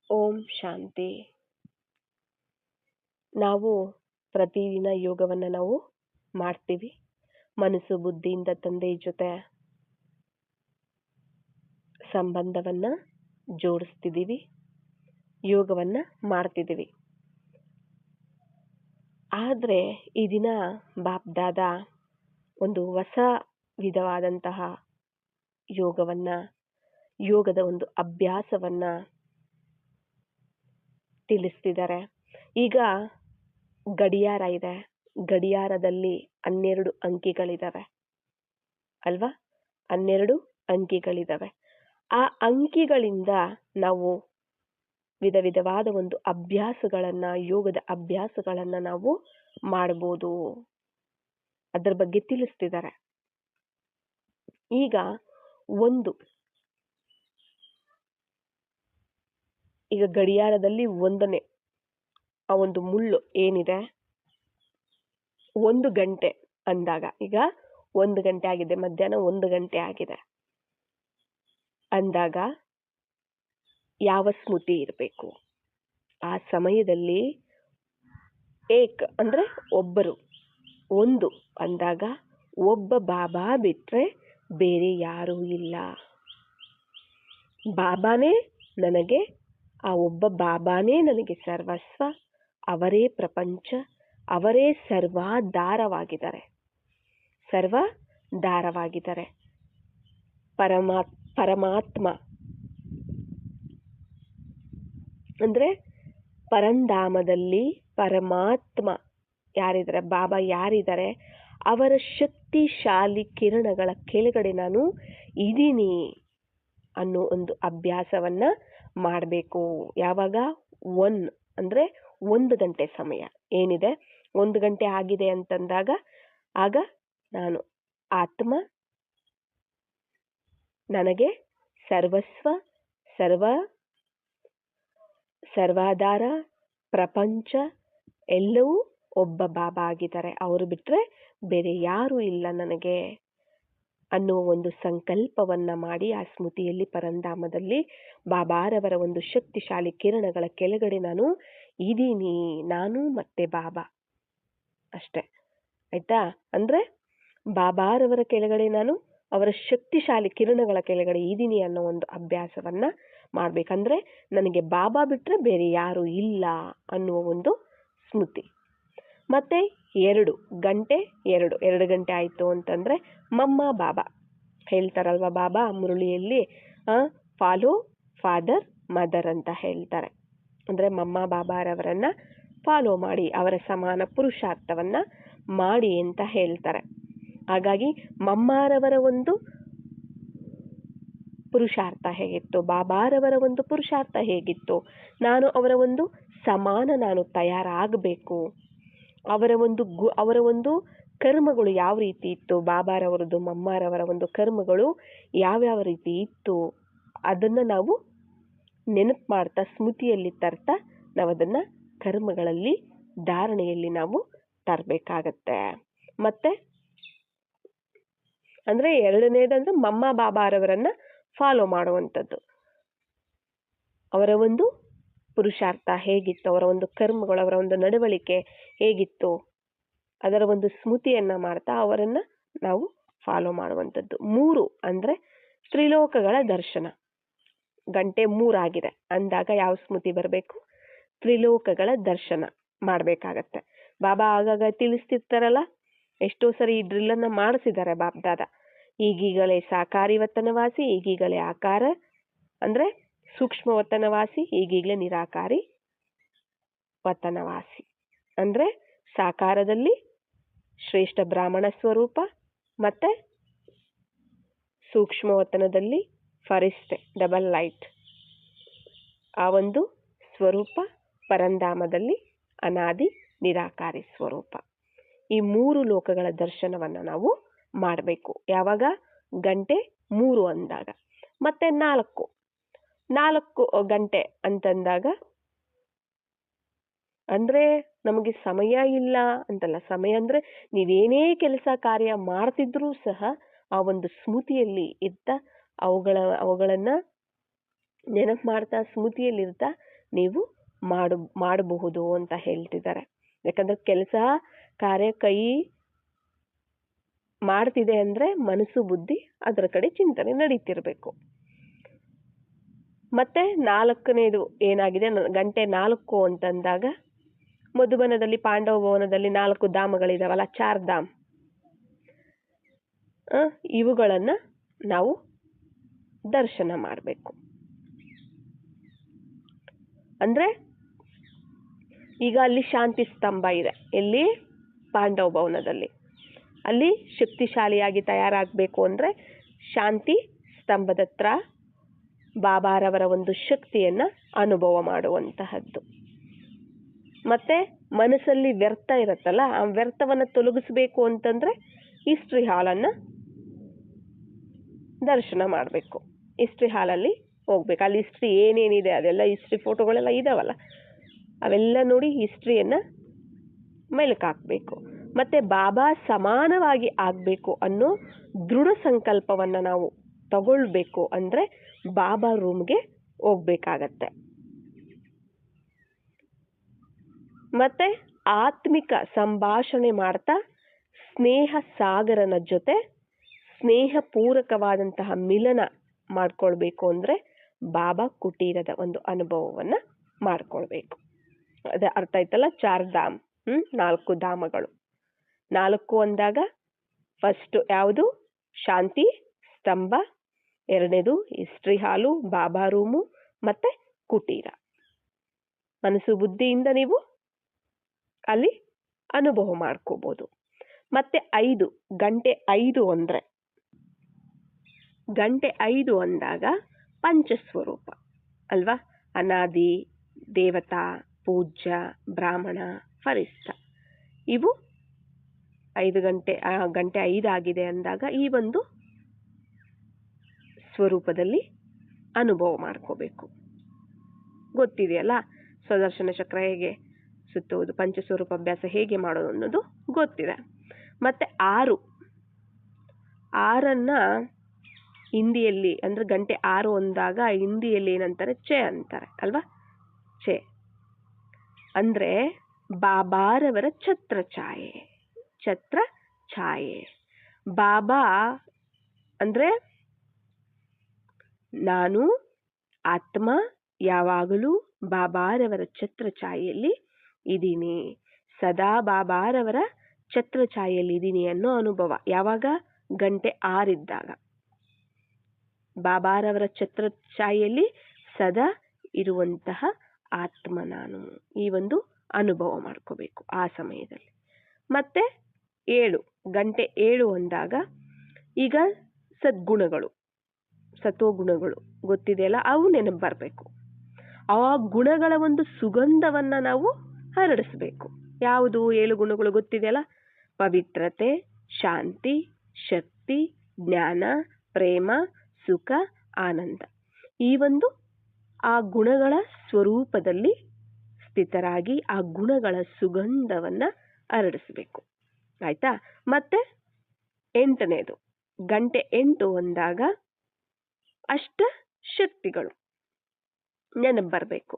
ಓಂ ಶಾಂತಿ. ನಾವು ಪ್ರತಿದಿನ ಯೋಗವನ್ನು ನಾವು ಮಾಡ್ತೀವಿ. ಮನಸ್ಸು ಬುದ್ಧಿಯಿಂದ ತಂದೆ ಜೊತೆ ಸಂಬಂಧವನ್ನ ಜೋಡಿಸ್ತಿದ್ದೀವಿ, ಯೋಗವನ್ನ ಮಾಡ್ತಿದ್ದೀವಿ. ಆದರೆ ಈ ದಿನ ಬಾಪ್ದಾದ ಒಂದು ಹೊಸ ವಿಧವಾದಂತಹ ಯೋಗದ ಒಂದು ಅಭ್ಯಾಸವನ್ನ ತಿಳಿಸ್ತಿದ್ದಾರೆ. ಈಗ ಗಡಿಯಾರ ಇದೆ, ಗಡಿಯಾರದಲ್ಲಿ 12 ಅಂಕಿಗಳಿದಾವೆ ಅಲ್ವಾ? 12 ಅಂಕಿಗಳಿದಾವೆ. ಆ ಅಂಕಿಗಳಿಂದ ನಾವು ವಿಧ ವಿಧವಾದ ಒಂದು ಯೋಗದ ಅಭ್ಯಾಸಗಳನ್ನ ನಾವು ಮಾಡ್ಬೋದು. ಅದರ ಬಗ್ಗೆ ತಿಳಿಸ್ತಿದ್ದಾರೆ. ಈಗ ಗಡಿಯಾರದಲ್ಲಿ ಆ ಒಂದು ಮುಳ್ಳು ಏನಿದೆ, 1 ಗಂಟೆ ಅಂದಾಗ, ಈಗ 1 ಗಂಟೆ ಆಗಿದೆ, ಮಧ್ಯಾಹ್ನ 1 ಗಂಟೆ ಆಗಿದೆ ಅಂದಾಗ ಯಾವ ಸ್ಮೃತಿ ಇರಬೇಕು? ಆ ಸಮಯದಲ್ಲಿ ಅಂದ್ರೆ ಒಬ್ಬರು, 1 ಅಂದಾಗ ಒಬ್ಬ ಬಾಬಾ ಬಿಟ್ರೆ ಬೇರೆ ಯಾರೂ ಇಲ್ಲ. ಆ ಒಬ್ಬ ಬಾಬಾನೇ ನನಗೆ ಸರ್ವಸ್ವ, ಅವರೇ ಪ್ರಪಂಚ, ಅವರೇ ಸರ್ವಾಧಾರವಾಗಿದ್ದಾರೆ. ಪರಮಾತ್ಮ ಅಂದ್ರೆ ಪರಂಧಾಮದಲ್ಲಿ ಪರಮಾತ್ಮ ಯಾರಿದ್ದಾರೆ, ಬಾಬಾ ಯಾರಿದ್ದಾರೆ, ಅವರ ಶಕ್ತಿಶಾಲಿ ಕಿರಣಗಳ ಕೆಳಗಡೆ ನಾನು ಇದ್ದೀನಿ ಅನ್ನೋ ಒಂದು ಅಭ್ಯಾಸವನ್ನ ಮಾಡಬೇಕು. ಯಾವಾಗ? 1 ಗಂಟೆ ಸಮಯ ಏನಿದೆ, 1 ಗಂಟೆ ಆಗಿದೆ ಅಂತಂದಾಗ ಆಗ ನಾನು ಆತ್ಮ, ನನಗೆ ಸರ್ವಸ್ವ, ಸರ್ವಾಧಾರ, ಪ್ರಪಂಚ ಎಲ್ಲವೂ ಒಬ್ಬ ಬಾಬಾ ಆಗಿದ್ದಾರೆ, ಅವರು ಬಿಟ್ರೆ ಬೇರೆ ಯಾರೂ ಇಲ್ಲ ನನಗೆ ಅನ್ನುವ ಒಂದು ಸಂಕಲ್ಪವನ್ನ ಮಾಡಿ ಆ ಸ್ಮೃತಿಯಲ್ಲಿ ಪರಂಧಾಮದಲ್ಲಿ ಬಾಬಾರವರ ಒಂದು ಶಕ್ತಿಶಾಲಿ ಕಿರಣಗಳ ಕೆಳಗಡೆ ನಾನು ಇದ್ದೀನಿ, ನಾನು ಮತ್ತೆ ಬಾಬಾ ಅಷ್ಟೆ. ಆಯ್ತಾ? ಅಂದ್ರೆ ಬಾಬಾರವರ ಕೆಳಗಡೆ ನಾನು ಅವರ ಶಕ್ತಿಶಾಲಿ ಕಿರಣಗಳ ಕೆಳಗಡೆ ಇದ್ದೀನಿ ಅನ್ನೋ ಒಂದು ಅಭ್ಯಾಸವನ್ನ ಮಾಡ್ಬೇಕಂದ್ರೆ ನನಗೆ ಬಾಬಾ ಬಿಟ್ರೆ ಬೇರೆ ಯಾರು ಇಲ್ಲ ಅನ್ನುವ ಒಂದು ಸ್ಮೃತಿ. ಮತ್ತೆ 2 ಗಂಟೆ ಆಯ್ತು ಅಂತಂದ್ರೆ ಮಮ್ಮ ಬಾಬಾ ಹೇಳ್ತಾರಲ್ವಾ, ಬಾಬಾ ಮುರಳಿಯಲ್ಲಿ ಫಾಲೋ ಫಾದರ್ ಮದರ್ ಅಂತ ಹೇಳ್ತಾರೆ. ಅಂದ್ರೆ ಮಮ್ಮ ಬಾಬಾರವರನ್ನ ಫಾಲೋ ಮಾಡಿ, ಅವರ ಸಮಾನ ಪುರುಷಾರ್ಥವನ್ನ ಮಾಡಿ ಅಂತ ಹೇಳ್ತಾರೆ. ಹಾಗಾಗಿ ಮಮ್ಮಾರವರ ಒಂದು ಪುರುಷಾರ್ಥ ಹೇಗಿತ್ತು, ಬಾಬಾರವರ ಒಂದು ಪುರುಷಾರ್ಥ ಹೇಗಿತ್ತು, ನಾನು ಅವರ ಒಂದು ಸಮಾನ ನಾನು ತಯಾರಾಗಬೇಕು. ಅವರ ಒಂದು ಕರ್ಮಗಳು ಯಾವ ರೀತಿ ಇತ್ತು, ಬಾಬಾರವರದ್ದು ಮಮ್ಮಾರವರ ಒಂದು ಕರ್ಮಗಳು ಯಾವ್ಯಾವ ರೀತಿ ಇತ್ತು, ಅದನ್ನ ನಾವು ನೆನಪು ಮಾಡ್ತಾ ಸ್ಮೃತಿಯಲ್ಲಿ ತರ್ತಾ ನಾವು ಅದನ್ನ ಕರ್ಮಗಳಲ್ಲಿ ಧಾರಣೆಯಲ್ಲಿ ನಾವು ತರಬೇಕಾಗತ್ತೆ. ಮತ್ತೆ ಅಂದ್ರೆ 2ನೇದಂದ್ರೆ ಮಮ್ಮ ಬಾಬಾರವರನ್ನ ಫಾಲೋ ಮಾಡುವಂಥದ್ದು. ಅವರ ಒಂದು ಪುರುಷಾರ್ಥ ಹೇಗಿತ್ತು, ಅವರ ಒಂದು ಕರ್ಮಗಳು, ಅವರ ಒಂದು ನಡವಳಿಕೆ ಹೇಗಿತ್ತು, ಅದರ ಒಂದು ಸ್ಮೃತಿಯನ್ನ ಮಾಡ್ತಾ ಅವರನ್ನ ನಾವು ಫಾಲೋ ಮಾಡುವಂಥದ್ದು. 3 ಅಂದ್ರೆ ತ್ರಿಲೋಕಗಳ ದರ್ಶನ. ಗಂಟೆ 3 ಆಗಿದೆ ಅಂದಾಗ ಯಾವ ಸ್ಮೃತಿ ಬರಬೇಕು? ತ್ರಿಲೋಕಗಳ ದರ್ಶನ ಮಾಡಬೇಕಾಗತ್ತೆ. ಬಾಬಾ ಆಗಾಗ ತಿಳಿಸ್ತಿರ್ತಾರಲ್ಲ, ಎಷ್ಟೋ ಸರಿ ಈ ಡ್ರಿಲ್ಲನ್ನ ಮಾಡಿಸಿದ್ದಾರೆ ಬಾಬ್ದಾದ. ಈಗೀಗಲೇ ಸಾಕಾರಿ ವತನವಾಸಿ, ಈಗೀಗಲೇ ಆಕಾರ ಅಂದ್ರೆ ಸೂಕ್ಷ್ಮ ವತನವಾಸಿ, ಈಗೀಗಲೇ ನಿರಾಕಾರಿ ವತನವಾಸಿ. ಅಂದ್ರೆ ಸಾಕಾರದಲ್ಲಿ ಶ್ರೇಷ್ಠ ಬ್ರಾಹ್ಮಣ ಸ್ವರೂಪ, ಮತ್ತೆ ಸೂಕ್ಷ್ಮ ವತನದಲ್ಲಿ ಫರಿಷ್ಠೆ ಡಬಲ್ ಲೈಟ್ ಆ ಒಂದು ಸ್ವರೂಪ, ಪರಂಧಾಮದಲ್ಲಿ ಅನಾದಿ ನಿರಾಕಾರಿ ಸ್ವರೂಪ. ಈ 3 ಲೋಕಗಳ ದರ್ಶನವನ್ನ ನಾವು ಮಾಡಬೇಕು. ಯಾವಾಗ? ಗಂಟೆ 3 ಅಂದಾಗ. ಮತ್ತೆ 4 ಗಂಟೆ ಅಂತಂದಾಗ ಅಂದ್ರೆ ನಮಗೆ ಸಮಯ ಇಲ್ಲ ಅಂತಲ್ಲ. ಸಮಯ ಅಂದ್ರೆ ನೀವೇನೇ ಕೆಲಸ ಕಾರ್ಯ ಮಾಡ್ತಿದ್ರೂ ಸಹ ಆ ಒಂದು ಸ್ಮೃತಿಯಲ್ಲಿ ಇರ್ತಾ ಅವುಗಳನ್ನ ನೆನಪು ಮಾಡ್ತಾ ಸ್ಮೃತಿಯಲ್ಲಿರ್ತಾ ನೀವು ಮಾಡಬಹುದು ಅಂತ ಹೇಳ್ತಿದ್ದಾರೆ. ಯಾಕಂದ್ರೆ ಕೆಲಸ ಕಾರ್ಯ ಕೈ ಮಾಡ್ತಿದೆ ಅಂದ್ರೆ ಮನಸ್ಸು ಬುದ್ಧಿ ಅದರ ಕಡೆ ಚಿಂತನೆ ನಡೀತಿರ್ಬೇಕು. ಮತ್ತೆ 4ನೇದು ಏನಾಗಿದೆ, ಗಂಟೆ 4 ಅಂತಂದಾಗ ಮಧುಬನದಲ್ಲಿ ಪಾಂಡವ ಭವನದಲ್ಲಿ 4 ಧಾಮಗಳಿದಾವಲ್ಲ, 4 ಧಾಮ್, ಇವುಗಳನ್ನ ನಾವು ದರ್ಶನ ಮಾಡಬೇಕು. ಅಂದ್ರೆ ಈಗ ಅಲ್ಲಿ ಶಾಂತಿ ಸ್ತಂಭ ಇದೆ, ಎಲ್ಲಿ ಪಾಂಡವ ಭವನದಲ್ಲಿ. ಅಲ್ಲಿ ಶಕ್ತಿಶಾಲಿಯಾಗಿ ತಯಾರಾಗಬೇಕು ಅಂದ್ರೆ ಶಾಂತಿ ಸ್ತಂಭದ ಹತ್ರ ಬಾಬಾರವರ ಒಂದು ಶಕ್ತಿಯನ್ನ ಅನುಭವ ಮಾಡುವಂತಹದ್ದು. ಮತ್ತೆ ಮನಸ್ಸಲ್ಲಿ ವ್ಯರ್ಥ ಇರುತ್ತಲ್ಲ, ಆ ವ್ಯರ್ಥವನ್ನ ತೊಲಗಿಸ್ಬೇಕು ಅಂತಂದ್ರೆ ಹಿಸ್ಟ್ರಿ ಹಾಲನ್ನ ದರ್ಶನ ಮಾಡಬೇಕು. ಹಿಸ್ಟ್ರಿ ಹಾಲಲ್ಲಿ ಹೋಗ್ಬೇಕು. ಅಲ್ಲಿ ಹಿಸ್ಟ್ರಿ ಏನೇನಿದೆ ಅದೆಲ್ಲ ಹಿಸ್ಟ್ರಿ ಫೋಟೋಗಳೆಲ್ಲ ಇದಾವಲ್ಲ, ಅವೆಲ್ಲ ನೋಡಿ ಹಿಸ್ಟ್ರಿಯನ್ನ ಮೆಲುಕಾಕ್ಬೇಕು. ಮತ್ತೆ ಬಾಬಾ ಸಮಾನವಾಗಿ ಆಗ್ಬೇಕು ಅನ್ನೋ ದೃಢ ಸಂಕಲ್ಪವನ್ನ ನಾವು ತಗೊಳ್ಬೇಕು ಅಂದ್ರೆ ಬಾಬಾ ರೂಮ್ಗೆ ಹೋಗ್ಬೇಕಾಗತ್ತೆ. ಮತ್ತೆ ಆತ್ಮಿಕ ಸಂಭಾಷಣೆ ಮಾಡ್ತಾ ಸ್ನೇಹ ಸಾಗರನ ಜೊತೆ ಸ್ನೇಹ ಪೂರಕವಾದಂತಹ ಮಿಲನ ಮಾಡ್ಕೊಳ್ಬೇಕು ಅಂದ್ರೆ ಬಾಬಾ ಕುಟೀರದ ಒಂದು ಅನುಭವವನ್ನ ಮಾಡ್ಕೊಳ್ಬೇಕು. ಅದ ಅರ್ಥ ಆಯ್ತಲ್ಲ? 4 ಧಾಮ್, 4 ಧಾಮಗಳು. 4 ಅಂದಾಗ ಫಸ್ಟ್ ಯಾವುದು? ಶಾಂತಿ ಸ್ತಂಭ, 2ನೇದು ಹಿಸ್ಟ್ರಿ ಹಾಲು, ಬಾಬಾ ರೂಮು, ಮತ್ತೆ ಕುಟೀರ. ಮನಸ್ಸು ಬುದ್ಧಿಯಿಂದ ನೀವು ಅಲ್ಲಿ ಅನುಭವ ಮಾಡ್ಕೋಬಹುದು. ಮತ್ತೆ 5 ಗಂಟೆ 5 ಅಂದ್ರೆ, ಗಂಟೆ 5 ಅಂದಾಗ ಪಂಚಸ್ವರೂಪ ಅಲ್ವಾ? ಅನಾದಿ, ದೇವತಾ, ಪೂಜ್ಯ, ಬ್ರಾಹ್ಮಣ, ಫರಿಸ್ತ. ಇವು 5 ಗಂಟೆ 5 ಆಗಿದೆ ಅಂದಾಗ ಈ ಒಂದು ಸ್ವರೂಪದಲ್ಲಿ ಅನುಭವ ಮಾಡ್ಕೋಬೇಕು. ಗೊತ್ತಿದೆಯಲ್ಲ ಸ್ವದರ್ಶನ ಚಕ್ರ ಹೇಗೆ ಸುತ್ತುವುದು, ಪಂಚಸ್ವರೂಪ ಅಭ್ಯಾಸ ಹೇಗೆ ಮಾಡೋದು ಅನ್ನೋದು ಗೊತ್ತಿದೆ. ಮತ್ತೆ 6ನ್ನ ಹಿಂದಿಯಲ್ಲಿ ಅಂದ್ರೆ ಗಂಟೆ 6 ಅಂದಾಗ ಹಿಂದಿಯಲ್ಲಿ ಏನಂತಾರೆ? ಚೆ ಅಂತಾರೆ ಅಲ್ವಾ? ಚೆ ಅಂದ್ರೆ ಬಾಬಾರವರ ಛತ್ರ ಛಾಯೆ. ಬಾಬಾ ಅಂದ್ರೆ ನಾನು ಆತ್ಮ ಯಾವಾಗಲೂ ಬಾಬಾರವರ ಛತ್ರ ಛಾಯೆಯಲ್ಲಿ ಇದ್ದೀನಿ, ಸದಾ ಬಾಬಾರವರ ಛತ್ರ ಛಾಯೆಯಲ್ಲಿ ಇದ್ದೀನಿ ಅನ್ನೋ ಅನುಭವ. ಯಾವಾಗ? ಗಂಟೆ 6 ಇದ್ದಾಗ ಬಾಬಾರವರ ಛತ್ರ ಛಾಯೆಯಲ್ಲಿ ಸದಾ ಇರುವಂತಹ ಆತ್ಮ ನಾನು, ಈ ಒಂದು ಅನುಭವ ಮಾಡ್ಕೋಬೇಕು ಆ ಸಮಯದಲ್ಲಿ. ಮತ್ತೆ 7 ಗಂಟೆ 7 ಅಂದಾಗ ಈಗ ಸದ್ಗುಣಗಳು, ಸತ್ವಗುಣಗಳು ಗೊತ್ತಿದೆಯಲ್ಲ, ಅವು ನೆನಪು ಬರಬೇಕು. ಆ ಗುಣಗಳ ಒಂದು ಸುಗಂಧವನ್ನ ನಾವು ಹರಡಿಸ್ಬೇಕು. ಯಾವುದು 7 ಗುಣಗಳು ಗೊತ್ತಿದೆಯಲ್ಲ? ಪವಿತ್ರತೆ, ಶಾಂತಿ, ಶಕ್ತಿ, ಜ್ಞಾನ, ಪ್ರೇಮ, ಸುಖ, ಆನಂದ. ಈ ಒಂದು ಆ ಗುಣಗಳ ಸ್ವರೂಪದಲ್ಲಿ ಸ್ಥಿತರಾಗಿ ಆ ಗುಣಗಳ ಸುಗಂಧವನ್ನ ಹರಡಿಸ್ಬೇಕು. ಆಯ್ತಾ? ಮತ್ತೆ 8ನೇದು ಗಂಟೆ 8 ಅಂದಾಗ ಅಷ್ಟ ಶಕ್ತಿಗಳು ನೆನಪು ಬರಬೇಕು.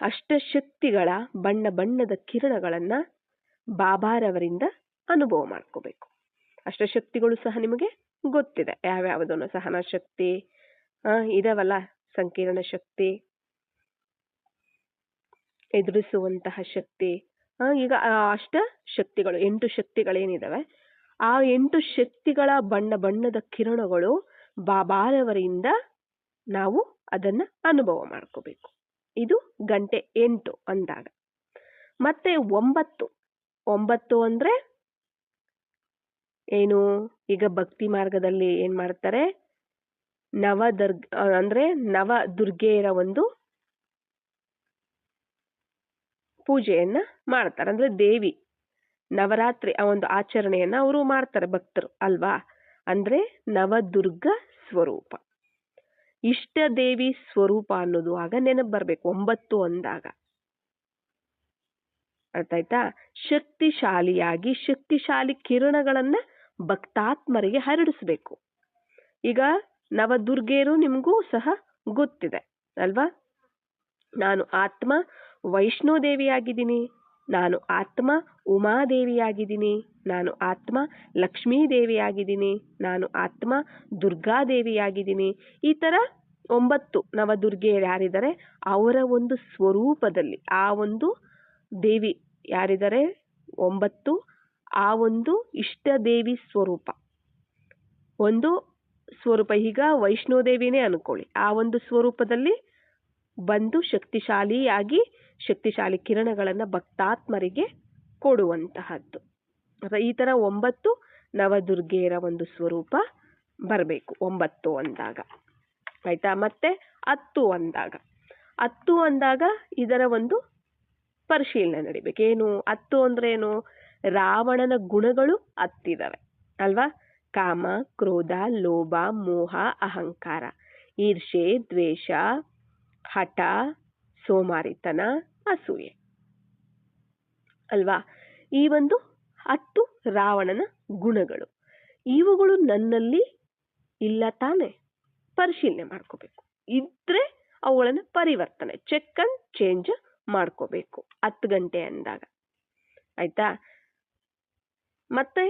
ಅಷ್ಟಶಕ್ತಿಗಳ ಬಣ್ಣ ಬಣ್ಣದ ಕಿರಣಗಳನ್ನ ಬಾಬಾರವರಿಂದ ಅನುಭವ ಮಾಡ್ಕೋಬೇಕು. ಅಷ್ಟಶಕ್ತಿಗಳು ಸಹ ನಿಮಗೆ ಗೊತ್ತಿದೆ ಯಾವ್ಯಾವುದನ್ನು. ಸಹನ ಶಕ್ತಿ ಇದಾವಲ್ಲ, ಸಂಕೀರ್ಣ ಶಕ್ತಿ, ಎದುರಿಸುವಂತಹ ಶಕ್ತಿ. ಈಗ ಅಷ್ಟ ಶಕ್ತಿಗಳು 8 ಶಕ್ತಿಗಳೇನಿದಾವೆ, ಆ 8 ಶಕ್ತಿಗಳ ಬಣ್ಣ ಬಣ್ಣದ ಕಿರಣಗಳು ಬಾಬಾರವರಿಂದ ನಾವು ಅದನ್ನ ಅನುಭವ ಮಾಡ್ಕೋಬೇಕು. ಇದು ಗಂಟೆ 8 ಅಂದಾಗ. ಮತ್ತೆ 9 ಅಂದ್ರೆ ಏನು? ಈಗ ಭಕ್ತಿ ಮಾರ್ಗದಲ್ಲಿ ಏನ್ ಮಾಡ್ತಾರೆ? ನವ ದುರ್ಗೆಯರ ಒಂದು ಪೂಜೆಯನ್ನ ಮಾಡ್ತಾರೆ. ಅಂದ್ರೆ ದೇವಿ ನವರಾತ್ರಿ ಆ ಒಂದು ಆಚರಣೆಯನ್ನ ಅವರು ಮಾಡ್ತಾರೆ ಭಕ್ತರು ಅಲ್ವಾ? ಅಂದ್ರೆ ನವದುರ್ಗ ಸ್ವರೂಪ, ಇಷ್ಟ ದೇವಿ ಸ್ವರೂಪ ಅನ್ನೋದು ಆಗ ನೆನಪು ಬರ್ಬೇಕು 9 ಅಂದಾಗ. ಅರ್ಥ ಆಯ್ತಾ? ಶಕ್ತಿಶಾಲಿಯಾಗಿ ಶಕ್ತಿಶಾಲಿ ಕಿರಣಗಳನ್ನ ಭಕ್ತಾತ್ಮರಿಗೆ ಹರಡಿಸ್ಬೇಕು. ಈಗ ನವದುರ್ಗೆಯರು ನಿಮಗೂ ಸಹ ಗೊತ್ತಿದೆ, ಅಲ್ವಾ? ನಾನು ಆತ್ಮ ವೈಷ್ಣೋದೇವಿಯಾಗಿದ್ದೀನಿ, ನಾನು ಆತ್ಮ ಉಮಾದೇವಿಯಾಗಿದ್ದೀನಿ, ನಾನು ಆತ್ಮ ಲಕ್ಷ್ಮೀದೇವಿಯಾಗಿದ್ದೀನಿ, ನಾನು ಆತ್ಮ ದುರ್ಗಾದೇವಿಯಾಗಿದ್ದೀನಿ. ಈ ಥರ 9 ನವದುರ್ಗೆಯರು ಯಾರಿದ್ದಾರೆ ಅವರ ಒಂದು ಸ್ವರೂಪದಲ್ಲಿ ಆ ಒಂದು ದೇವಿ ಯಾರಿದ್ದಾರೆ 9 ಆ ಒಂದು ಇಷ್ಟ ದೇವಿ ಸ್ವರೂಪ ಒಂದು ಸ್ವರೂಪ. ಈಗ ವೈಷ್ಣೋದೇವಿನೇ ಅನ್ಕೊಳ್ಳಿ, ಆ ಒಂದು ಸ್ವರೂಪದಲ್ಲಿ ಬಂದು ಶಕ್ತಿಶಾಲಿ ಕಿರಣಗಳನ್ನು ಭಕ್ತಾತ್ಮರಿಗೆ ಕೊಡುವಂತಹದ್ದು. ಈ ಥರ 9 ನವದುರ್ಗೆಯರ ಒಂದು ಸ್ವರೂಪ ಬರಬೇಕು 9 ಅಂದಾಗ, ಆಯ್ತಾ? ಮತ್ತೆ 10 ಅಂದಾಗ ಇದರ ಒಂದು ಪರಿಶೀಲನೆ ನಡಿಬೇಕು. ಏನು 10 ಅಂದ್ರೆ ಏನು? ರಾವಣನ ಗುಣಗಳು 10 ಇದಾವೆ ಅಲ್ವಾ? ಕಾಮ, ಕ್ರೋಧ, ಲೋಭ, ಮೋಹ, ಅಹಂಕಾರ, ಈರ್ಷೆ, ದ್ವೇಷ, ಹಠ, ಸೋಮಾರಿತನ, ಅಸೂಯೆ ಅಲ್ವಾ? ಈ ಒಂದು 10 ರಾವಣನ ಗುಣಗಳು. ಇವುಗಳು ನನ್ನಲ್ಲಿ ಇಲ್ಲ ತಾನೆ? ಪರಿಶೀಲನೆ ಮಾಡ್ಕೋಬೇಕು. ಇದ್ರೆ ಅವುಗಳನ್ನು ಪರಿವರ್ತನೆ ಚೆಕ್ ಅಂಡ್ ಚೇಂಜ್ ಮಾಡ್ಕೋಬೇಕು 10 ಗಂಟೆ ಅಂದಾಗ, ಆಯ್ತಾ? ಮತ್ತೆ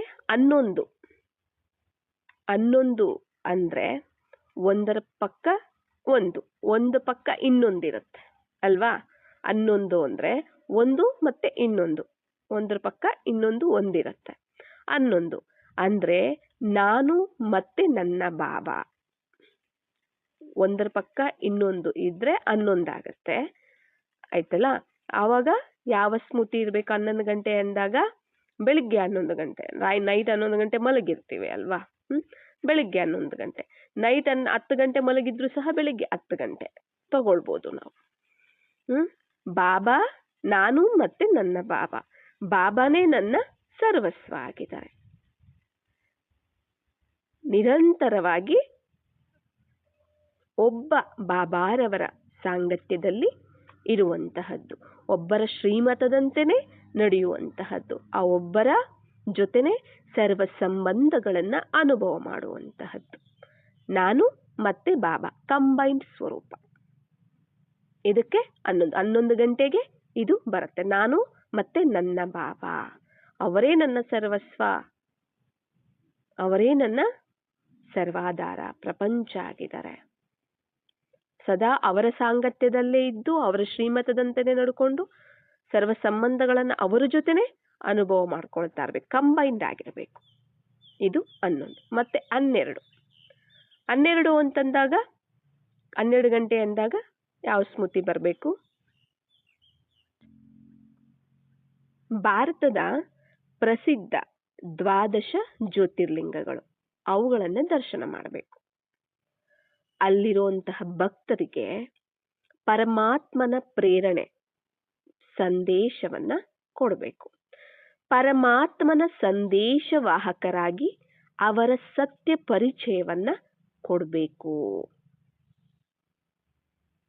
11 ಅಂದ್ರೆ ಒಂದರ ಪಕ್ಕ ಒಂದು ಪಕ್ಕ ಇನ್ನೊಂದಿರುತ್ತೆ ಅಲ್ವಾ? 11 ಅಂದ್ರೆ ಒಂದು ಮತ್ತೆ ಇನ್ನೊಂದು, ಒಂದರ ಪಕ್ಕ ಇನ್ನೊಂದು ಒಂದಿರುತ್ತೆ. 11 ಅಂದ್ರೆ ನಾನು ಮತ್ತೆ ನನ್ನ ಬಾಬಾ, ಒಂದರ ಪಕ್ಕ ಇನ್ನೊಂದು ಇದ್ರೆ 11 ಆಗತ್ತೆ, ಆಯ್ತಲ್ಲ? ಆವಾಗ ಯಾವ ಸ್ಮೃತಿ ಇರ್ಬೇಕು 11 ಗಂಟೆ ಅಂದಾಗ? ಬೆಳಿಗ್ಗೆ 11 ಗಂಟೆ, ನೈಟ್ 11 ಗಂಟೆ ಮಲಗಿರ್ತೀವಿ ಅಲ್ವಾ? ಬೆಳಿಗ್ಗೆ 11 ಗಂಟೆ, ನೈಟ್ 10 ಗಂಟೆ ಮಲಗಿದ್ರು ಸಹ ಬೆಳಿಗ್ಗೆ 10 ಗಂಟೆ ತಗೊಳ್ಬೋದು ನಾವು. ಬಾಬಾ, ನಾನು ಮತ್ತೆ ನನ್ನ ಬಾಬಾನೇ ನನ್ನ ಸರ್ವಸ್ವ ಆಗಿದ್ದಾರೆ. ನಿರಂತರವಾಗಿ ಒಬ್ಬ ಬಾಬಾರವರ ಸಾಂಗತ್ಯದಲ್ಲಿ ಇರುವಂತಹದ್ದು, ಒಬ್ಬರ ಶ್ರೀಮತದಂತೆಯೇ ನಡೆಯುವಂತಹದ್ದು, ಆ ಒಬ್ಬರ ಜೊತೆನೆ ಸರ್ವ ಸಂಬಂಧಗಳನ್ನ ಅನುಭವ ಮಾಡುವಂತಹದ್ದು. ನಾನು ಮತ್ತೆ ಬಾಬಾ ಕಂಬೈನ್ಡ್ ಸ್ವರೂಪ. ಇದಕ್ಕೆ 11 ಗಂಟೆಗೆ ಇದು ಬರುತ್ತೆ. ನಾನು ಮತ್ತೆ ನನ್ನ ಬಾಬಾ, ಅವರೇ ನನ್ನ ಸರ್ವಸ್ವ, ಅವರೇ ನನ್ನ ಸರ್ವಾಧಾರ, ಪ್ರಪಂಚ ಆಗಿದ್ದಾರೆ. ಸದಾ ಅವರ ಸಾಂಗತ್ಯದಲ್ಲೇ ಇದ್ದು ಅವರ ಶ್ರೀಮತದಂತೆಯೇ ನಡ್ಕೊಂಡು ಸರ್ವ ಸಂಬಂಧಗಳನ್ನ ಅವರ ಜೊತೆನೆ ಅನುಭವ ಮಾಡ್ಕೊಳ್ತಾ ಇರ್ಬೇಕು, ಕಂಬೈನ್ಡ್ ಆಗಿರ್ಬೇಕು. ಇದು 11. ಮತ್ತೆ 12 ಅಂತಂದಾಗ 12 ಗಂಟೆ ಅಂದಾಗ ಯಾವ ಸ್ಮೃತಿ ಬರಬೇಕು? ಭಾರತದ ಪ್ರಸಿದ್ಧ 12 ಜ್ಯೋತಿರ್ಲಿಂಗಗಳು, ಅವುಗಳನ್ನು ದರ್ಶನ ಮಾಡಬೇಕು. ಅಲ್ಲಿರುವಂತಹ ಭಕ್ತರಿಗೆ ಪರಮಾತ್ಮನ ಪ್ರೇರಣೆ ಸಂದೇಶವನ್ನ ಕೊಡಬೇಕು. ಪರಮಾತ್ಮನ ಸಂದೇಶವಾಹಕರಾಗಿ ಅವರ ಸತ್ಯ ಪರಿಚಯವನ್ನ ಕೊಡಬೇಕು.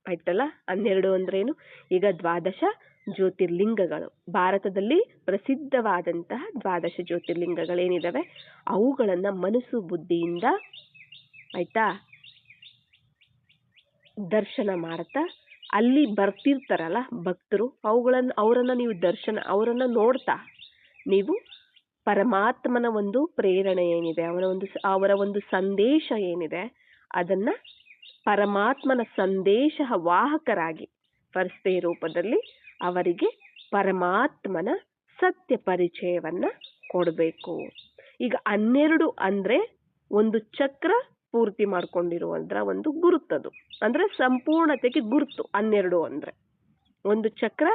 ಆಯ್ತಲ್ಲ? 12 ಅಂದ್ರೇನು? ಈಗ 12 ಜ್ಯೋತಿರ್ಲಿಂಗಗಳು, ಭಾರತದಲ್ಲಿ ಪ್ರಸಿದ್ಧವಾದಂತಹ 12 ಜ್ಯೋತಿರ್ಲಿಂಗಗಳೇನಿದಾವೆ ಅವುಗಳನ್ನ ಮನಸ್ಸು ಬುದ್ಧಿಯಿಂದ, ಆಯ್ತಾ, ದರ್ಶನ ಮಾಡ್ತಾ ಅಲ್ಲಿ ಬರ್ತಿರ್ತಾರಲ್ಲ ಭಕ್ತರು, ಅವರನ್ನ ನೀವು ಅವರನ್ನ ನೋಡ್ತಾ ನೀವು ಪರಮಾತ್ಮನ ಒಂದು ಪ್ರೇರಣೆ ಏನಿದೆ, ಅವರ ಒಂದು ಸಂದೇಶ ಏನಿದೆ ಅದನ್ನ ಪರಮಾತ್ಮನ ಸಂದೇಶ ವಾಹಕರಾಗಿ ಫರಿಸ್ತೆ ರೂಪದಲ್ಲಿ ಅವರಿಗೆ ಪರಮಾತ್ಮನ ಸತ್ಯ ಪರಿಚಯವನ್ನ ಕೊಡಬೇಕು. ಈಗ 12 ಅಂದ್ರೆ ಒಂದು ಚಕ್ರ ಪೂರ್ತಿ ಮಾಡ್ಕೊಂಡಿರುವಂದ್ರ ಒಂದು ಗುರುತದು, ಅಂದ್ರೆ ಸಂಪೂರ್ಣತೆಗೆ ಗುರುತು. 12 ಅಂದ್ರೆ ಒಂದು ಚಕ್ರ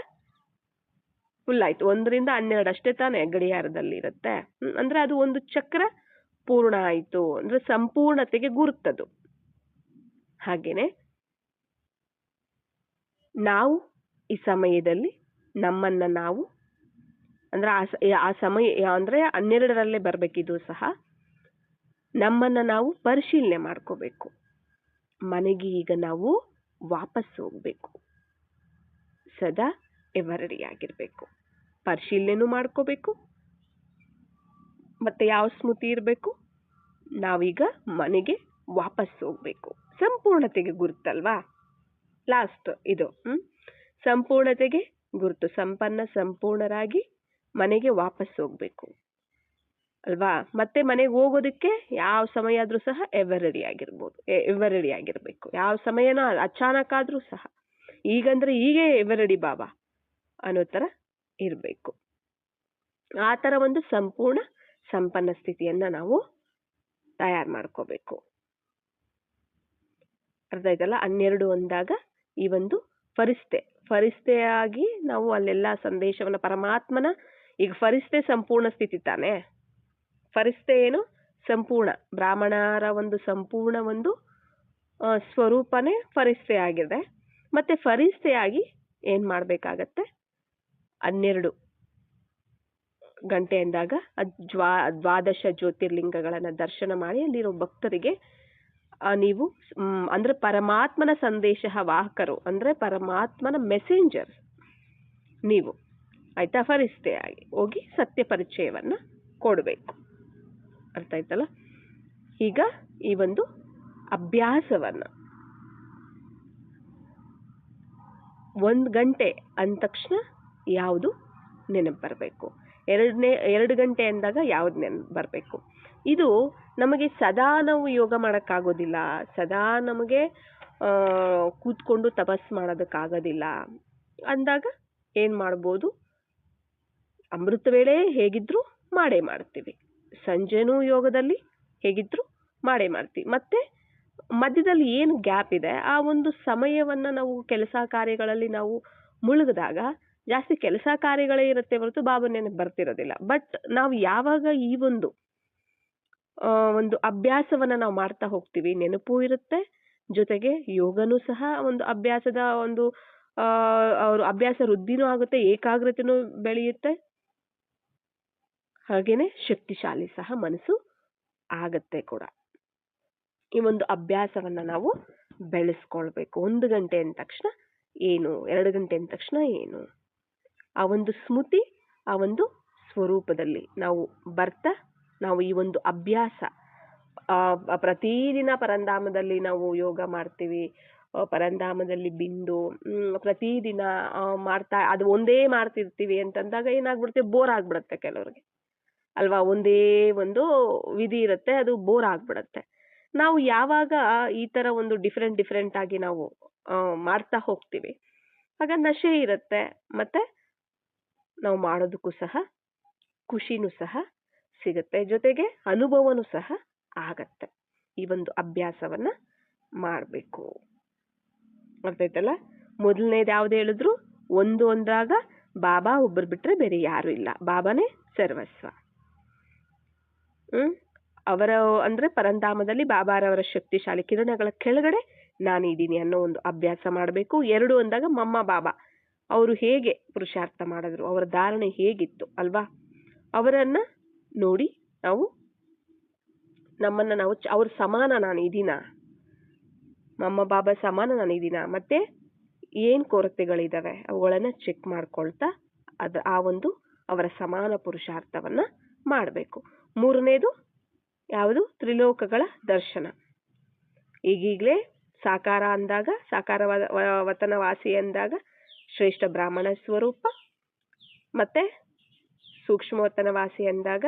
ಫುಲ್ ಆಯ್ತು, 1 ರಿಂದ 12 ಅಷ್ಟೇ ತಾನೇ ಗಡಿಯಾರದಲ್ಲಿ ಇರುತ್ತೆ. ಅಂದ್ರೆ ಅದು ಒಂದು ಚಕ್ರ ಪೂರ್ಣ ಆಯ್ತು ಅಂದ್ರೆ ಸಂಪೂರ್ಣತೆಗೆ ಗುರುತದು. ಹಾಗೇನೆ ನಾವು ಈ ಸಮಯದಲ್ಲಿ ನಮ್ಮನ್ನ ನಾವು, ಅಂದ್ರೆ ಆ ಸಮಯ ಅಂದ್ರೆ 12ರಲ್ಲೇ ಬರ್ಬೇಕಿದು ಸಹ, ನಮ್ಮನ್ನ ನಾವು ಪರಿಶೀಲನೆ ಮಾಡ್ಕೋಬೇಕು. ಮನೆಗೆ ಈಗ ನಾವು ವಾಪಸ್ ಹೋಗ್ಬೇಕು, ಸದಾ ಎವರಡಿ ಆಗಿರ್ಬೇಕು, ಪರಿಶೀಲನೆ ಮಾಡ್ಕೋಬೇಕು. ಮತ್ತೆ ಯಾವ ಸ್ಮೃತಿ ಇರಬೇಕು? ನಾವೀಗ ಮನೆಗೆ ವಾಪಸ್ ಹೋಗ್ಬೇಕು, ಸಂಪೂರ್ಣತೆಗೆ ಗುರುತಲ್ವಾ? ಲಾಸ್ಟ್ ಇದು. ಸಂಪೂರ್ಣತೆಗೆ ಗುರುತು. ಸಂಪೂರ್ಣರಾಗಿ ಮನೆಗೆ ವಾಪಸ್ ಹೋಗ್ಬೇಕು ಅಲ್ವಾ. ಮತ್ತೆ ಮನೆಗೆ ಹೋಗೋದಕ್ಕೆ ಯಾವ ಸಮಯ ಆದ್ರೂ ಸಹ ಎವರ್ ರೆಡಿ ಆಗಿರ್ಬೇಕು. ಯಾವ ಸಮಯನ ಅಚಾನಕ್ ಆದ್ರೂ ಸಹ, ಈಗಂದ್ರೆ ಹೀಗೆ ಎವರ್ ರೆಡಿ ಬಾಬಾ ಅನ್ನೋ ತರ ಇರಬೇಕು. ಆ ತರ ಒಂದು ಸಂಪನ್ನ ಸ್ಥಿತಿಯನ್ನ ನಾವು ತಯಾರು ಮಾಡ್ಕೋಬೇಕು. ಅರ್ಥ ಆಯ್ತಲ್ಲ. 12 ಅಂದಾಗ ಈ ಒಂದು ಫರಿಸ್ತೆಯಾಗಿ ನಾವು ಅಲ್ಲೆಲ್ಲ ಸಂದೇಶವನ್ನ ಪರಮಾತ್ಮನ, ಈಗ ಫರಿಸ್ತೆ ಸಂಪೂರ್ಣ ಸ್ಥಿತಿ ತಾನೆ. ಫರಿಸ್ತೆ ಏನು? ಸಂಪೂರ್ಣ ಬ್ರಾಹ್ಮಣರ ಒಂದು ಸಂಪೂರ್ಣ ಒಂದು ಸ್ವರೂಪನೇ ಫರಿಸ್ತೆ ಆಗಿದೆ. ಮತ್ತೆ ಫರಿಸ್ತೆಯಾಗಿ ಏನ್ ಮಾಡ್ಬೇಕಾಗತ್ತೆ? 12 ಗಂಟೆ ಅಂದಾಗ ದ್ವಾದಶ ಜ್ಯೋತಿರ್ಲಿಂಗಗಳನ್ನ ದರ್ಶನ ಮಾಡಿ ಅಲ್ಲಿರೋ ಭಕ್ತರಿಗೆ ನೀವು ಅಂದ್ರೆ ಪರಮಾತ್ಮನ ಸಂದೇಶ ವಾಹಕರು, ಅಂದ್ರೆ ಪರಮಾತ್ಮನ ಮೆಸೆಂಜರ್ ನೀವು, ಆಯ್ತಾ. ಫರಿಸ್ತೆಯಾಗಿ ಹೋಗಿ ಸತ್ಯ ಪರಿಚಯವನ್ನ ಕೊಡಬೇಕು. ಅರ್ಥ ಆಯ್ತಲ್ಲ. ಈಗ ಈ ಒಂದು ಅಭ್ಯಾಸವನ್ನ 1 ಗಂಟೆ ಅಂದ ತಕ್ಷಣ ಯಾವುದು ನೆನಪು ಬರಬೇಕು, 2 ಗಂಟೆ ಅಂದಾಗ ಯಾವ್ದು ನೆನಪು ಬರಬೇಕು. ಇದು ನಮಗೆ ಸದಾ ನಾವು ಯೋಗ ಮಾಡೋಕ್ಕಾಗೋದಿಲ್ಲ, ಸದಾ ನಮಗೆ ಕೂತ್ಕೊಂಡು ತಪಸ್ ಮಾಡೋದಕ್ಕಾಗೋದಿಲ್ಲ ಅಂದಾಗ ಏನ್ ಮಾಡ್ಬೋದು? ಅಮೃತ ವೇಳೆ ಹೇಗಿದ್ರು ಮಾಡೇ ಮಾಡ್ತೀವಿ, ಸಂಜೆನೂ ಯೋಗದಲ್ಲಿ ಹೇಗಿದ್ರು ಮಾಡೇ ಮಾಡ್ತೀವಿ. ಮತ್ತೆ ಮಧ್ಯದಲ್ಲಿ ಏನು ಗ್ಯಾಪ್ ಇದೆ ಆ ಒಂದು ಸಮಯವನ್ನ ನಾವು ಕೆಲಸ ಕಾರ್ಯಗಳಲ್ಲಿ ನಾವು ಮುಳುಗಿದಾಗ ಜಾಸ್ತಿ ಕೆಲಸ ಕಾರ್ಯಗಳೇ ಇರುತ್ತೆ ಹೊರತು ಬಾಬಾ ನೆನಪು ಬರ್ತಿರೋದಿಲ್ಲ. ಬಟ್ ನಾವು ಯಾವಾಗ ಈ ಒಂದು ಅಭ್ಯಾಸವನ್ನ ನಾವು ಮಾಡ್ತಾ ಹೋಗ್ತೀವಿ, ನೆನಪು ಇರುತ್ತೆ, ಜೊತೆಗೆ ಯೋಗನೂ ಸಹ ಒಂದು ಅಭ್ಯಾಸದ ಒಂದು ಅವ್ರ ಅಭ್ಯಾಸ ವೃದ್ಧಿನೂ ಆಗುತ್ತೆ, ಏಕಾಗ್ರತೆನೂ ಬೆಳೆಯುತ್ತೆ, ಹಾಗೇನೆ ಶಕ್ತಿಶಾಲಿ ಸಹ ಮನಸ್ಸು ಆಗತ್ತೆ ಕೂಡ. ಈ ಒಂದು ಅಭ್ಯಾಸವನ್ನ ನಾವು ಬೆಳೆಸ್ಕೊಳ್ಬೇಕು. 1 ಗಂಟೆ ಅಂದ ತಕ್ಷಣ ಏನು, 2 ಗಂಟೆ ಅಂದ ತಕ್ಷಣ ಏನು, ಆ ಒಂದು ಸ್ಮೃತಿ, ಆ ಒಂದು ಸ್ವರೂಪದಲ್ಲಿ ನಾವು ಬರ್ತಾ ನಾವು ಈ ಒಂದು ಅಭ್ಯಾಸ ಪ್ರತಿದಿನ ಪರಂಧಾಮದಲ್ಲಿ ನಾವು ಯೋಗ ಮಾಡ್ತೀವಿ, ಪರಂಧಾಮದಲ್ಲಿ ಬಿಂದು ಪ್ರತಿದಿನ ಮಾಡ್ತಾ ಅದು ಒಂದೇ ಮಾಡ್ತಿರ್ತೀವಿ ಅಂತಂದಾಗ ಏನಾಗ್ಬಿಡುತ್ತೆ? ಬೋರ್ ಆಗ್ಬಿಡುತ್ತೆ ಕೆಲವ್ರಿಗೆ ಅಲ್ವಾ. ಒಂದೇ ಒಂದು ವಿಧಿ ಇರುತ್ತೆ, ಅದು ಬೋರ್ ಆಗ್ಬಿಡುತ್ತೆ. ನಾವು ಯಾವಾಗ ಈ ತರ ಒಂದು ಡಿಫ್ರೆಂಟ್ ಆಗಿ ನಾವು ಮಾಡ್ತಾ ಹೋಗ್ತೀವಿ, ಆಗ ನಶೆ ಇರುತ್ತೆ, ಮತ್ತೆ ನಾವು ಮಾಡೋದಕ್ಕೂ ಸಹ ಖುಷಿನೂ ಸಹ ಸಿಗುತ್ತೆ, ಜೊತೆಗೆ ಅನುಭವನೂ ಸಹ ಆಗತ್ತೆ. ಈ ಒಂದು ಅಭ್ಯಾಸವನ್ನ ಮಾಡಬೇಕು. ಅರ್ಥಾಯ್ತಲ್ಲ. ಮೊದಲನೇದು ಯಾವ್ದು ಹೇಳಿದ್ರು? 1 ಅಂದಾಗ ಬಾಬಾ ಒಬ್ಬರು ಬಿಟ್ರೆ ಬೇರೆ ಯಾರು ಇಲ್ಲ, ಬಾಬಾನೇ ಸರ್ವಸ್ವ. ಅವರ ಅಂದ್ರೆ ಪರಂಧಾಮದಲ್ಲಿ ಬಾಬಾರವರ ಶಕ್ತಿಶಾಲಿ ಕಿರಣಗಳ ಕೆಳಗಡೆ ನಾನಿದ್ದೀನಿ ಅನ್ನೋ ಒಂದು ಅಭ್ಯಾಸ ಮಾಡಬೇಕು. 2 ಅಂದಾಗ ಮಮ್ಮ ಬಾಬಾ ಅವರು ಹೇಗೆ ಪುರುಷಾರ್ಥ ಮಾಡಿದ್ರು, ಅವರ ಧಾರಣೆ ಹೇಗಿತ್ತು ಅಲ್ವಾ, ಅವರನ್ನ ನೋಡಿ ನಾವು ನಮ್ಮನ್ನ ನಾವು ಅವ್ರ ಸಮಾನ ನಾನು ಇದೀನ, ಮಮ್ಮ ಬಾಬಾ ಸಮಾನ ನಾನು ಇದೀನ, ಮತ್ತೆ ಏನ್ ಕೊರತೆಗಳಿದಾವೆ ಅವುಗಳನ್ನ ಚೆಕ್ ಮಾಡ್ಕೊಳ್ತಾ ಆ ಒಂದು ಅವರ ಸಮಾನ ಪುರುಷಾರ್ಥವನ್ನ ಮಾಡಬೇಕು. 3ನೇದು ಯಾವುದು? ತ್ರಿಲೋಕಗಳ ದರ್ಶನ. ಈಗೀಗ್ಲೇ ಸಾಕಾರ ಅಂದಾಗ, ಸಾಕಾರ ವತನವಾಸಿ ಅಂದಾಗ ಶ್ರೇಷ್ಠ ಬ್ರಾಹ್ಮಣ ಸ್ವರೂಪ, ಮತ್ತೆ ಸೂಕ್ಷ್ಮವತನವಾಸಿ ಅಂದಾಗ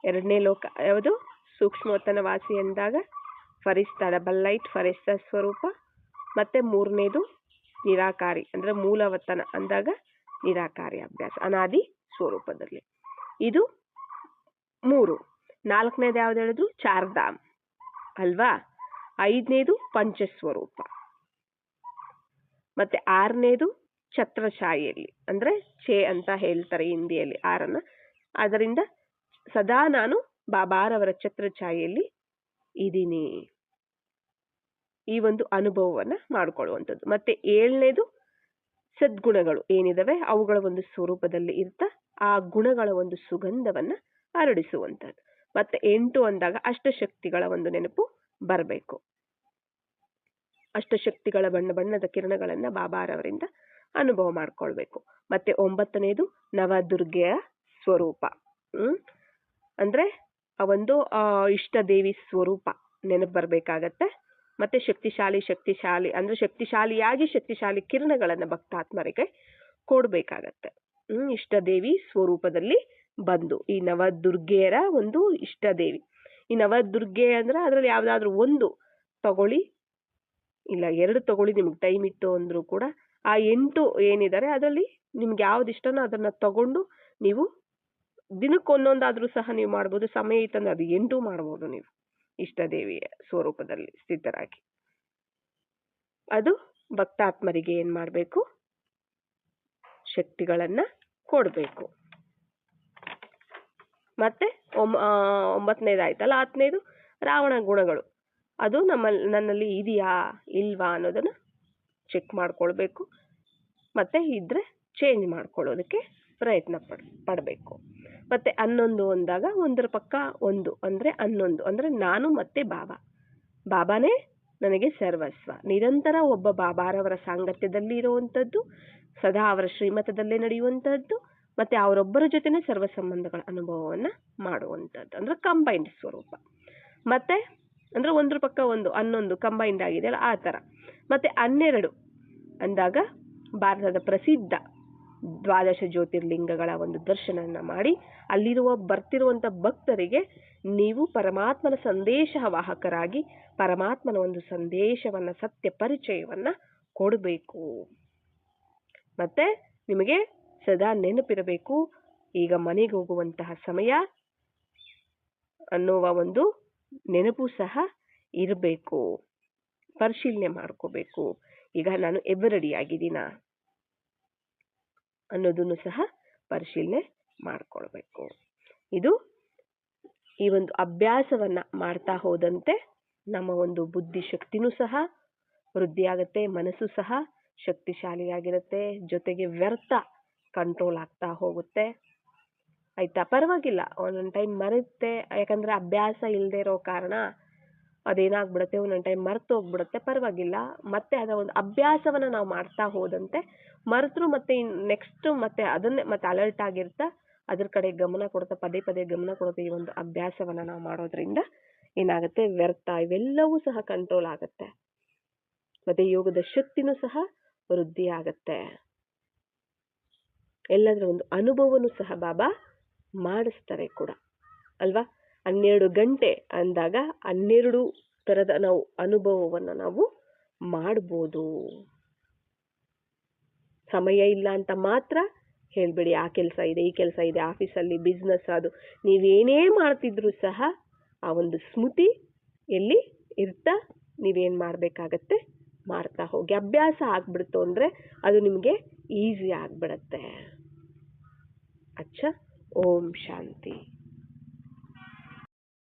2ನೇ ಲೋಕ ಯಾವುದು? ಸೂಕ್ಷ್ಮವತನವಾಸಿ ಅಂದಾಗ ಫರಿಸ್ತಾ ಡಬಲ್ ಲೈಟ್ ಫರಿಸ್ತಾ ಸ್ವರೂಪ, ಮತ್ತೆ 3ನೇದು ನಿರಾಕಾರಿ ಅಂದ್ರೆ ಮೂಲವತನ ಅಂದಾಗ ನಿರಾಕಾರಿ ಅಭ್ಯಾಸ ಅನಾದಿ ಸ್ವರೂಪದಲ್ಲಿ. ಇದು 3. 4ನೇದು ಯಾವ್ದು ಹೇಳಿದ್ರು? ಚಾರ್ಧಾಮ್ ಅಲ್ವಾ. 5ನೇದು ಪಂಚಸ್ವರೂಪ, ಮತ್ತೆ 6ನೇದು ಛತ್ರಛಾಯೆಯಲ್ಲಿ ಅಂದ್ರೆ ಛೇ ಅಂತ ಹೇಳ್ತಾರೆ ಹಿಂದಿಯಲ್ಲಿ 6ನ್ನ. ಅದರಿಂದ ಸದಾ ನಾನು ಬಾಬಾರವರ ಛತ್ರಛಾಯೆಯಲ್ಲಿ ಇದೀನಿ, ಈ ಒಂದು ಅನುಭವವನ್ನ ಮಾಡ್ಕೊಳ್ಳುವಂಥದ್ದು. ಮತ್ತೆ 7ನೇದು ಸದ್ಗುಣಗಳು ಏನಿದಾವೆ ಅವುಗಳ ಒಂದು ಸ್ವರೂಪದಲ್ಲಿ ಇರ್ತಾ ಆ ಗುಣಗಳ ಒಂದು ಸುಗಂಧವನ್ನ ಹರಡಿಸುವಂಥದ್ದು. ಮತ್ತೆ 8 ಅಂದಾಗ ಅಷ್ಟಶಕ್ತಿಗಳ ಒಂದು ನೆನಪು ಬರಬೇಕು. ಅಷ್ಟಶಕ್ತಿಗಳ ಬಣ್ಣದ ಕಿರಣಗಳನ್ನ ಬಾಬಾರವರಿಂದ ಅನುಭವ ಮಾಡ್ಕೊಳ್ಬೇಕು. ಮತ್ತೆ 9ನೇದು ನವದುರ್ಗೆಯ ಸ್ವರೂಪ, ಅಂದ್ರೆ ಆ ಒಂದು ಇಷ್ಟ ದೇವಿ ಸ್ವರೂಪ ನೆನಪು ಬರ್ಬೇಕಾಗತ್ತೆ. ಮತ್ತು ಶಕ್ತಿಶಾಲಿ ಅಂದರೆ ಶಕ್ತಿಶಾಲಿಯಾಗಿ ಶಕ್ತಿಶಾಲಿ ಕಿರಣಗಳನ್ನು ಭಕ್ತಾತ್ಮರಿಗೆ ಕೊಡಬೇಕಾಗತ್ತೆ. ಇಷ್ಟದೇವಿ ಸ್ವರೂಪದಲ್ಲಿ ಬಂದು ಈ ನವದುರ್ಗೆಯರ ಒಂದು ಇಷ್ಟದೇವಿ. ಈ ನವದುರ್ಗೆ ಅಂದರೆ ಅದರಲ್ಲಿ ಯಾವುದಾದ್ರೂ ಒಂದು ತಗೊಳ್ಳಿ, ಇಲ್ಲ 2 ತಗೊಳ್ಳಿ, ನಿಮ್ಗೆ ಟೈಮ್ ಇತ್ತು ಅಂದರೂ ಕೂಡ ಆ 8 ಏನಿದ್ದಾರೆ ಅದರಲ್ಲಿ ನಿಮ್ಗೆ ಯಾವ್ದು ಇಷ್ಟನೋ ಅದನ್ನು ತಗೊಂಡು ನೀವು ದಿನಕ್ಕೊಂದೊಂದಾದರೂ ಸಹ ನೀವು ಮಾಡ್ಬೋದು. ಸಮಯ ಇತ್ತಂದ್ರೆ ಅದು 8 ಮಾಡ್ಬೋದು ನೀವು ಇಷ್ಟದೇವಿಯ ಸ್ವರೂಪದಲ್ಲಿ ಸ್ಥಿತರಾಗಿ. ಅದು ಭಕ್ತಾತ್ಮರಿಗೆ ಏನು ಮಾಡಬೇಕು, ಶಕ್ತಿಗಳನ್ನು ಕೊಡಬೇಕು. ಮತ್ತೆ 9ನೇದಾಯ್ತಲ್ಲ, 10ನೇದು ರಾವಣ ಗುಣಗಳು. ಅದು ನನ್ನಲ್ಲಿ ಇದೆಯಾ ಇಲ್ವಾ ಅನ್ನೋದನ್ನು ಚೆಕ್ ಮಾಡ್ಕೊಳ್ಬೇಕು. ಮತ್ತೆ ಇದ್ರೆ ಚೇಂಜ್ ಮಾಡ್ಕೊಳ್ಳೋದಕ್ಕೆ ಪ್ರಯತ್ನ ಪಡಬೇಕು. ಮತ್ತೆ 11 ಅಂದಾಗ ಒಂದರ ಪಕ್ಕ ಒಂದು ಅಂದರೆ 11 ಅಂದರೆ ನಾನು ಮತ್ತೆ ಬಾಬಾನೇ ನನಗೆ ಸರ್ವಸ್ವ. ನಿರಂತರ ಒಬ್ಬ ಬಾಬಾರವರ ಸಾಂಗತ್ಯದಲ್ಲಿ ಇರುವಂಥದ್ದು, ಸದಾ ಅವರ ಶ್ರೀಮತದಲ್ಲೇ ನಡೆಯುವಂಥದ್ದು, ಮತ್ತೆ ಅವರೊಬ್ಬರ ಜೊತೆನೇ ಸರ್ವ ಸಂಬಂಧಗಳ ಅನುಭವವನ್ನು ಮಾಡುವಂಥದ್ದು ಅಂದರೆ ಕಂಬೈನ್ಡ್ ಸ್ವರೂಪ. ಮತ್ತೆ ಅಂದರೆ ಒಂದ್ರ ಪಕ್ಕ ಒಂದು 11 ಕಂಬೈನ್ಡ್ ಆಗಿದೆಯಲ್ಲ ಆ ಥರ. ಮತ್ತೆ 12 ಅಂದಾಗ ಭಾರತದ ಪ್ರಸಿದ್ಧ 12 ಜ್ಯೋತಿರ್ಲಿಂಗಗಳ ಒಂದು ದರ್ಶನವನ್ನು ಮಾಡಿ ಬರ್ತಿರುವಂಥ ಭಕ್ತರಿಗೆ ನೀವು ಪರಮಾತ್ಮನ ಸಂದೇಶ ವಾಹಕರಾಗಿ ಪರಮಾತ್ಮನ ಒಂದು ಸಂದೇಶವನ್ನು, ಸತ್ಯ ಪರಿಚಯವನ್ನು ಕೊಡಬೇಕು. ಮತ್ತೆ ನಿಮಗೆ ಸದಾ ನೆನಪಿರಬೇಕು, ಈಗ ಮನೆಗೆ ಹೋಗುವಂತಹ ಸಮಯ ಅನ್ನುವ ಒಂದು ನೆನಪು ಸಹ ಇರಬೇಕು. ಪರಿಶೀಲನೆ ಮಾಡ್ಕೋಬೇಕು, ಈಗ ನಾನು ರೆಡಿ ಆಗಿದ್ದೀನಾ ಅನ್ನೋದನ್ನು ಸಹ ಪರಿಶೀಲನೆ ಮಾಡ್ಕೊಳ್ಬೇಕು. ಇದು ಈ ಒಂದು ಅಭ್ಯಾಸವನ್ನ ಮಾಡ್ತಾ ಹೋದಂತೆ ನಮ್ಮ ಒಂದು ಬುದ್ಧಿ ಶಕ್ತಿನೂ ಸಹ ವೃದ್ಧಿಯಾಗುತ್ತೆ, ಮನಸ್ಸು ಸಹ ಶಕ್ತಿಶಾಲಿಯಾಗಿರುತ್ತೆ, ಜೊತೆಗೆ ವ್ಯರ್ಥ ಕಂಟ್ರೋಲ್ ಆಗ್ತಾ ಹೋಗುತ್ತೆ. ಆಯ್ತಾ? ಪರವಾಗಿಲ್ಲ, ಒಂದೊಂದು ಟೈಮ್ ಮರುತ್ತೆ, ಯಾಕಂದ್ರೆ ಅಭ್ಯಾಸ ಇಲ್ಲದೆ ಇರೋ ಕಾರಣ ಅದೇನಾಗ್ಬಿಡುತ್ತೆ, ಒಂದೊಂದು ಟೈಮ್ ಮರೆತು ಹೋಗ್ಬಿಡುತ್ತೆ. ಪರವಾಗಿಲ್ಲ, ಮತ್ತೆ ಅದರ ಒಂದು ಅಭ್ಯಾಸವನ್ನ ನಾವು ಮಾಡ್ತಾ ಹೋದಂತೆ ಮರೆತರು ಮತ್ತೆ ನೆಕ್ಸ್ಟ್ ಮತ್ತೆ ಅದನ್ನೇ ಮತ್ತೆ ಅಲರ್ಟ್ ಆಗಿರ್ತಾ ಅದ್ರ ಕಡೆ ಗಮನ ಕೊಡ್ತಾ ಪದೇ ಪದೇ ಗಮನ ಕೊಡುತ್ತೆ. ಈ ಒಂದು ಅಭ್ಯಾಸವನ್ನ ನಾವು ಮಾಡೋದ್ರಿಂದ ಏನಾಗುತ್ತೆ, ವ್ಯರ್ಥ ಇವೆಲ್ಲವೂ ಸಹ ಕಂಟ್ರೋಲ್ ಆಗುತ್ತೆ, ಮತ್ತೆ ಯೋಗದ ಶಕ್ತಿನೂ ಸಹ ವೃದ್ಧಿ ಆಗತ್ತೆ. ಎಲ್ಲದರ ಒಂದು ಅನುಭವನೂ ಸಹ ಬಾಬಾ ಮಾಡಿಸ್ತಾರೆ ಕೂಡ ಅಲ್ವಾ. 12 ಗಂಟೆ ಅಂದಾಗ 12 ತರದ ನಾವು ಅನುಭವವನ್ನು ನಾವು ಮಾಡ್ಬೋದು. ಸಮಯ ಇಲ್ಲ ಅಂತ ಮಾತ್ರ ಹೇಳ್ಬೇಡಿ, ಆ ಕೆಲಸ ಇದೆ, ಈ ಕೆಲಸ ಇದೆ, ಆಫೀಸಲ್ಲಿ ಬಿಸ್ನೆಸ್, ಅದು ನೀವೇನೇ ಮಾಡ್ತಿದ್ರು ಸಹ ಆ ಒಂದು ಸ್ಮೃತಿ ಎಲ್ಲಿ ಇರ್ತಾ ನೀವೇನ್ ಮಾಡ್ಬೇಕಾಗತ್ತೆ ಮಾಡ್ತಾ ಹೋಗಿ. ಅಭ್ಯಾಸ ಆಗ್ಬಿಡ್ತು ಅಂದ್ರೆ ಅದು ನಿಮ್ಗೆ ಈಸಿ ಆಗ್ಬಿಡತ್ತೆ. ಅಚ್ಚಾ, ಓಂ ಶಾಂತಿ.